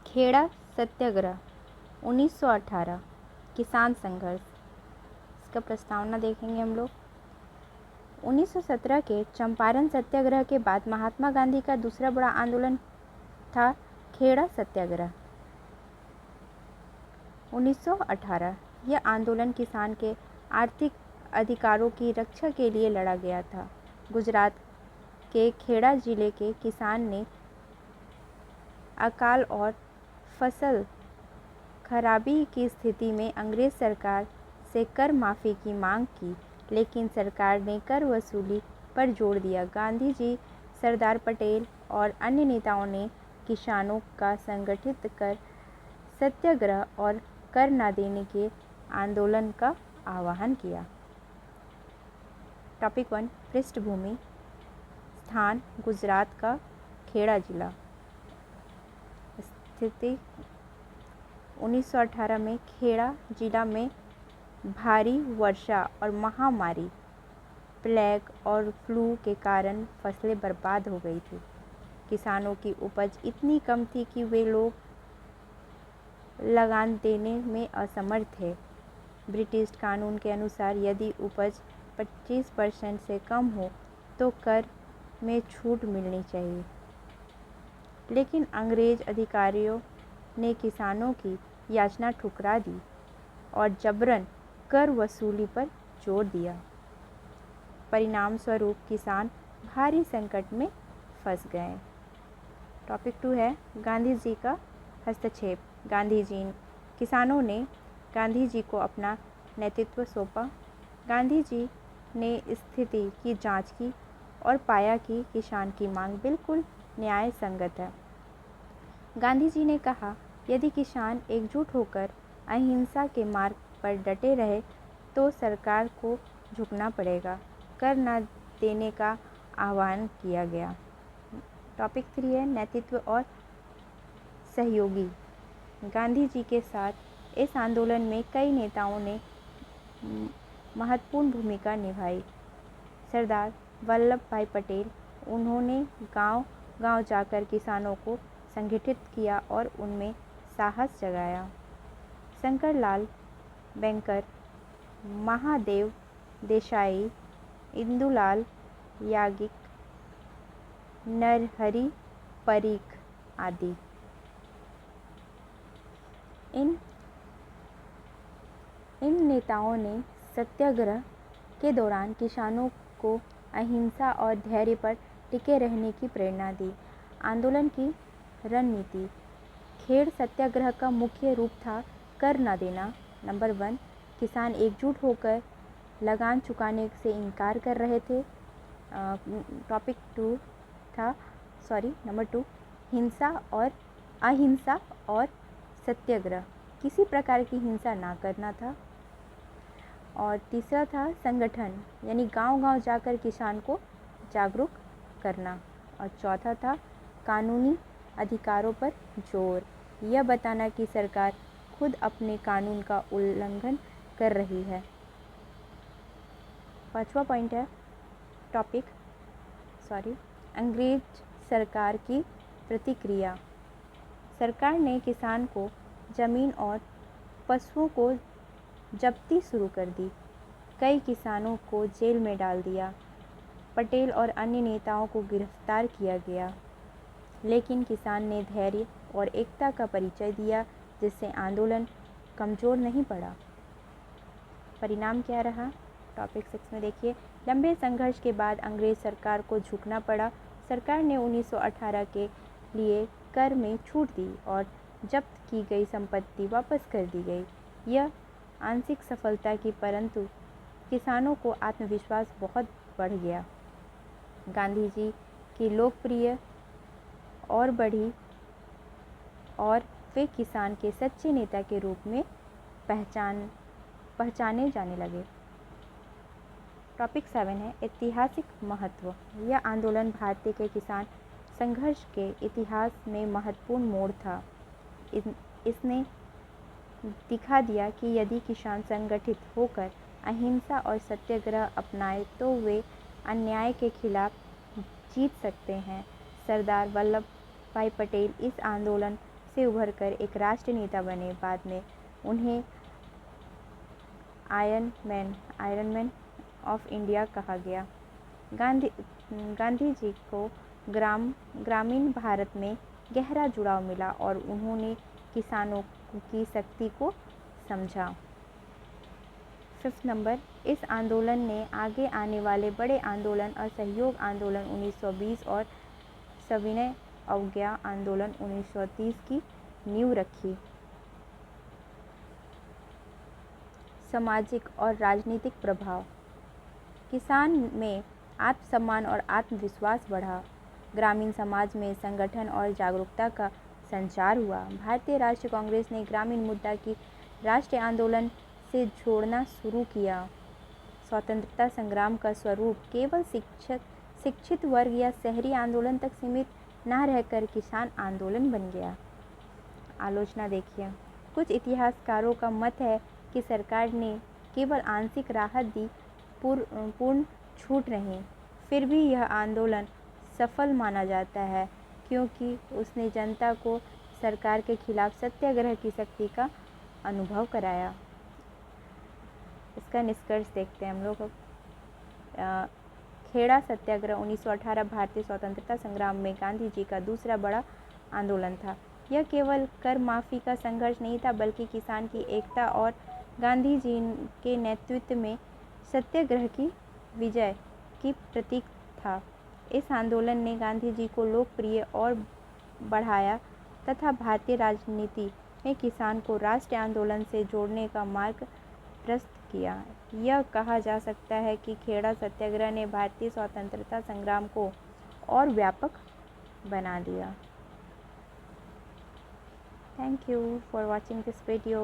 खेड़ा सत्याग्रह 1918 किसान संघर्ष। इसका प्रस्तावना देखेंगे हम लोग। 1917 के चंपारण सत्याग्रह के बाद महात्मा गांधी का दूसरा बड़ा आंदोलन था खेड़ा सत्याग्रह 1918। यह आंदोलन किसान के आर्थिक अधिकारों की रक्षा के लिए लड़ा गया था। गुजरात के खेड़ा जिले के किसान ने अकाल और फसल खराबी की स्थिति में अंग्रेज सरकार से कर माफ़ी की मांग की, लेकिन सरकार ने कर वसूली पर जोर दिया। गांधी जी, सरदार पटेल और अन्य नेताओं ने किसानों का संगठित कर सत्याग्रह और कर न देने के आंदोलन का आह्वान किया। टॉपिक 1 पृष्ठभूमि। स्थान गुजरात का खेड़ा जिला। स्थिति 1918 में खेड़ा जिला में भारी वर्षा और महामारी प्लेग और फ्लू के कारण फसलें बर्बाद हो गई थी। किसानों की उपज इतनी कम थी कि वे लोग लगान देने में असमर्थ थे। ब्रिटिश कानून के अनुसार यदि उपज 25% से कम हो तो कर में छूट मिलनी चाहिए, लेकिन अंग्रेज अधिकारियों ने किसानों की याचना ठुकरा दी और जबरन कर वसूली पर जोर दिया। परिणाम स्वरूप किसान भारी संकट में फंस गए। टॉपिक 2 है गांधी जी का हस्तक्षेप। किसानों ने गांधी जी को अपना नेतृत्व सौंपा। गांधी जी ने स्थिति की जांच की और पाया कि किसान की मांग बिल्कुल न्याय संगत है। गांधी जी ने कहा, यदि किसान एकजुट होकर अहिंसा के मार्ग पर डटे रहे तो सरकार को झुकना पड़ेगा। कर न देने का आह्वान किया गया। टॉपिक 3 है नेतृत्व और सहयोगी। गांधी जी के साथ इस आंदोलन में कई नेताओं ने महत्वपूर्ण भूमिका निभाई। सरदार वल्लभ भाई पटेल, उन्होंने गांव-गांव जाकर किसानों को संगठित किया और उनमें साहस जगाया। शंकरलाल बैंकर, महादेव देसाई, इंदुलाल याज्ञिक, नरहरि परीख आदि। इन नेताओं ने सत्याग्रह के दौरान किसानों को अहिंसा और धैर्य पर टिके रहने की प्रेरणा दी। आंदोलन की रणनीति। खेड़ सत्याग्रह का मुख्य रूप था कर न देना। नंबर 1, किसान एकजुट होकर लगान चुकाने से इनकार कर रहे थे। नंबर 2 अहिंसा और सत्याग्रह, किसी प्रकार की हिंसा ना करना था। और तीसरा था संगठन, यानी गांव-गांव जाकर किसान को जागरूक करना। और चौथा था कानूनी अधिकारों पर जोर, यह बताना कि सरकार खुद अपने कानून का उल्लंघन कर रही है। 5वां पॉइंट है अंग्रेज सरकार की प्रतिक्रिया। सरकार ने किसान को जमीन और पशुओं को जब्ती शुरू कर दी। कई किसानों को जेल में डाल दिया। पटेल और अन्य नेताओं को गिरफ्तार किया गया, लेकिन किसान ने धैर्य और एकता का परिचय दिया, जिससे आंदोलन कमज़ोर नहीं पड़ा। परिणाम क्या रहा? टॉपिक 6 में देखिए। लंबे संघर्ष के बाद अंग्रेज सरकार को झुकना पड़ा। सरकार ने 1918 के लिए कर में छूट दी और जब्त की गई संपत्ति वापस कर दी गई। यह आंशिक सफलता की, परंतु किसानों को आत्मविश्वास बहुत बढ़ गया। गांधी जी की लोकप्रिय और बढ़ी और वे किसान के सच्चे नेता के रूप में पहचाने जाने लगे। टॉपिक 7 है ऐतिहासिक महत्व। यह आंदोलन भारतीय के किसान संघर्ष के इतिहास में महत्वपूर्ण मोड़ था। इसने दिखा दिया कि यदि किसान संगठित होकर अहिंसा और सत्याग्रह अपनाए तो वे अन्याय के खिलाफ जीत सकते हैं। सरदार वल्लभ भाई पटेल इस आंदोलन से उभरकर एक राष्ट्रीय नेता बने। बाद में उन्हें आयरन मैन ऑफ इंडिया कहा गया। गांधी जी को ग्रामीण भारत में गहरा जुड़ाव मिला और उन्होंने किसानों की शक्ति को समझा। 5 नंबर, इस आंदोलन ने आगे आने वाले बड़े आंदोलन असहयोग आंदोलन 1920 और सविनय अवज्ञा आंदोलन 1930 की नींव रखी। सामाजिक और राजनीतिक प्रभाव। किसान में आत्मसम्मान और आत्मविश्वास बढ़ा। ग्रामीण समाज में संगठन और जागरूकता का संचार हुआ। भारतीय राष्ट्रीय कांग्रेस ने ग्रामीण मुद्दा की राष्ट्रीय आंदोलन से जोड़ना शुरू किया। स्वतंत्रता संग्राम का स्वरूप केवल शिक्षित वर्ग या शहरी आंदोलन तक सीमित न रहकर किसान आंदोलन बन गया। आलोचना देखिए। कुछ इतिहासकारों का मत है कि सरकार ने केवल आंशिक राहत दी, पूर्ण छूट नहीं। फिर भी यह आंदोलन सफल माना जाता है क्योंकि उसने जनता को सरकार के खिलाफ सत्याग्रह की शक्ति का अनुभव कराया। इसका निष्कर्ष देखते हैं हम लोग। खेड़ा सत्याग्रह 1918 भारतीय स्वतंत्रता संग्राम में गांधी जी का दूसरा बड़ा आंदोलन था। यह केवल कर माफ़ी का संघर्ष नहीं था बल्कि किसान की एकता और गांधी जी के नेतृत्व में सत्याग्रह की विजय की प्रतीक था। इस आंदोलन ने गांधी जी को लोकप्रिय और बढ़ाया तथा भारतीय राजनीति में किसान को राष्ट्रीय आंदोलन से जोड़ने का मार्ग प्रशस्त किया। यह कहा जा सकता है कि खेड़ा सत्याग्रह ने भारतीय स्वतंत्रता संग्राम को और व्यापक बना दिया। Thank you for watching this video.